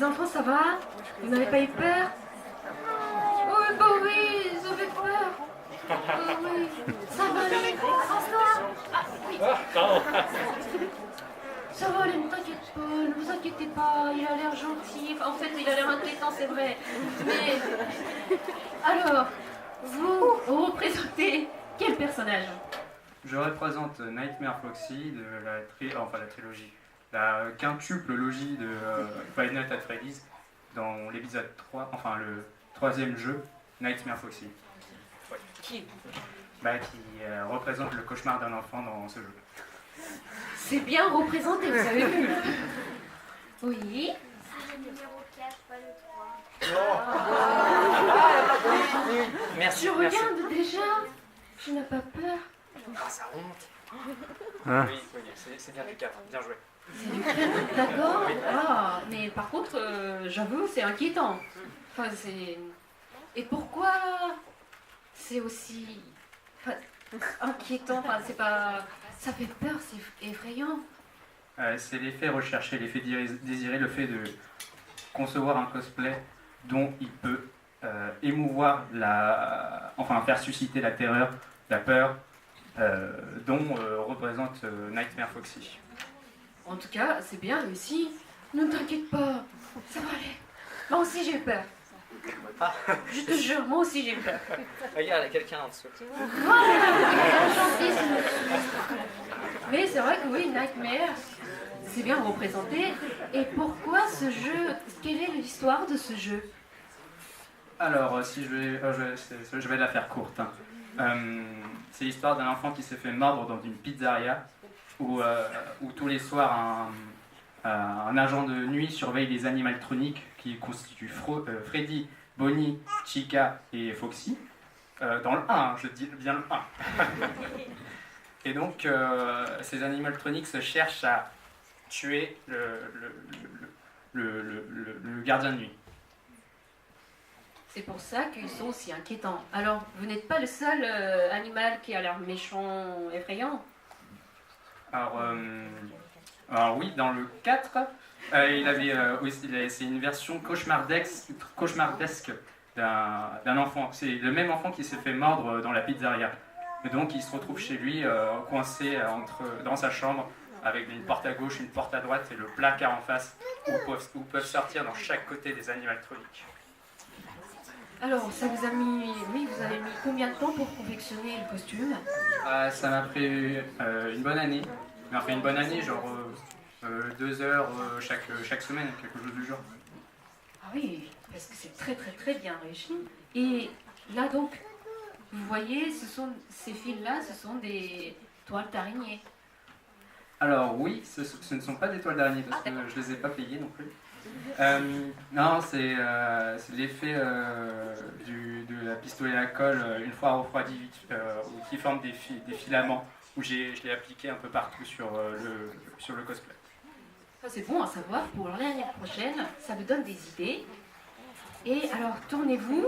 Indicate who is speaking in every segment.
Speaker 1: enfants, ça va? Vous n'avez pas eu peur? Oh, bah oui, ils ont fait peur. Oh, oui. Ça va aller,
Speaker 2: Pardon.
Speaker 1: ça va aller, ne t'inquiète pas, ne vous inquiétez pas, il a l'air gentil. Enfin, en fait, il a l'air inquiétant, c'est vrai. Mais, alors, vous représentez quel personnage?
Speaker 3: Je représente Nightmare Foxy de la trilogie, la quintuple logie de Five Nights at Freddy's dans l'épisode 3, enfin le troisième jeu, Nightmare Foxy.
Speaker 1: Qui
Speaker 3: Représente le cauchemar d'un enfant dans ce jeu.
Speaker 1: C'est bien représenté, vous avez vu. Oui.
Speaker 4: C'est le numéro 4, pas le 3.
Speaker 2: Merci.
Speaker 1: Je regarde déjà. Tu n'as pas peur?
Speaker 2: Ah, ça remonte. Oui, c'est bien du 4. Bien joué.
Speaker 1: C'est du crème, d'accord. Ah, mais par contre, j'avoue, c'est inquiétant. Enfin, c'est... Et pourquoi c'est aussi... Enfin, inquiétant, enfin, c'est pas... Ça fait peur, c'est effrayant.
Speaker 3: C'est l'effet recherché, l'effet désiré, le fait de concevoir un cosplay dont il peut émouvoir faire susciter la terreur, la peur, dont représente Nightmare Foxy.
Speaker 1: En tout cas, c'est bien réussi. Ne t'inquiète pas, ça va aller. Moi aussi j'ai eu peur. Je te jure, moi aussi j'ai eu peur.
Speaker 2: Regarde, il y a quelqu'un en dessous.
Speaker 1: Mais c'est vrai que oui, Nightmare, c'est bien représenté. Et pourquoi ce jeu? Quelle est l'histoire de ce jeu?
Speaker 3: Alors, si je vais la faire courte. Hein. C'est l'histoire d'un enfant qui s'est fait mordre dans une pizzeria où tous les soirs un agent de nuit surveille les animatroniques qui constituent Freddy, Bonnie, Chica et Foxy. Dans le 1, hein, je dis bien le 1. Et donc, ces animatroniques se cherchent à tuer le gardien de nuit.
Speaker 1: C'est pour ça qu'ils sont aussi inquiétants. Alors, vous n'êtes pas le seul animal qui a l'air méchant, effrayant?
Speaker 3: Alors oui, dans le 4, c'est une version cauchemardesque d'un enfant. C'est le même enfant qui s'est fait mordre dans la pizzeria. Et donc il se retrouve chez lui, coincé dans sa chambre, avec une porte à gauche, une porte à droite et le placard en face, où peuvent sortir dans chaque côté des animatroniques.
Speaker 1: Alors, ça vous a mis... Oui, vous avez mis combien de temps pour confectionner le costume?
Speaker 3: Ça m'a pris une bonne année. Mais enfin une bonne année, genre 2 heures chaque semaine, quelque chose du genre.
Speaker 1: Ah oui, parce que c'est très très très bien réussi. Et là donc, vous voyez, ces fils-là, ce sont des toiles d'araignée.
Speaker 3: Alors oui, ce ne sont pas des toiles d'araignée parce que je les ai pas payées non plus. Non, c'est l'effet de la pistolet à colle une fois refroidi qui forme des filaments où je l'ai appliqué un peu partout sur le cosplay.
Speaker 1: Ça c'est bon à savoir pour l'année prochaine, ça vous donne des idées. Et alors tournez-vous.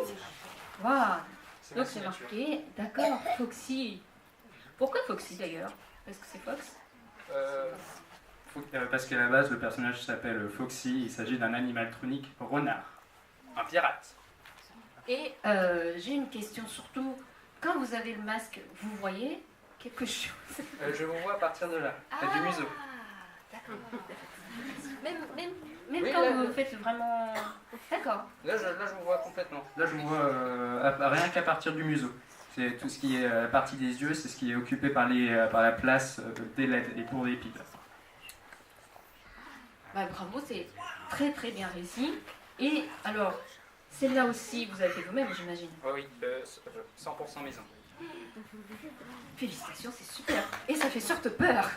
Speaker 1: Waouh. Donc c'est marqué, d'accord, Foxy. Pourquoi Foxy d'ailleurs? Parce que c'est Fox?
Speaker 3: Parce qu'à la base, le personnage s'appelle Foxy, il s'agit d'un animatronique renard, un pirate.
Speaker 1: Et j'ai une question surtout, quand vous avez le masque, vous voyez quelque chose?
Speaker 3: Je vous vois à partir de là, du museau.
Speaker 1: D'accord. Même
Speaker 3: Oui,
Speaker 1: quand
Speaker 3: là,
Speaker 1: vous faites vraiment... D'accord.
Speaker 3: Là, je vous vois complètement. Là, je vous vois rien qu'à partir du museau. C'est tout ce qui est la partie des yeux, c'est ce qui est occupé par la place des LED et pour les pipes.
Speaker 1: Bah, bravo, c'est très très bien réussi. Et alors, celle-là aussi, vous avez fait vous-même, j'imagine.
Speaker 3: Oh oui, 100% maison.
Speaker 1: Félicitations, c'est super. Et ça fait surtout peur.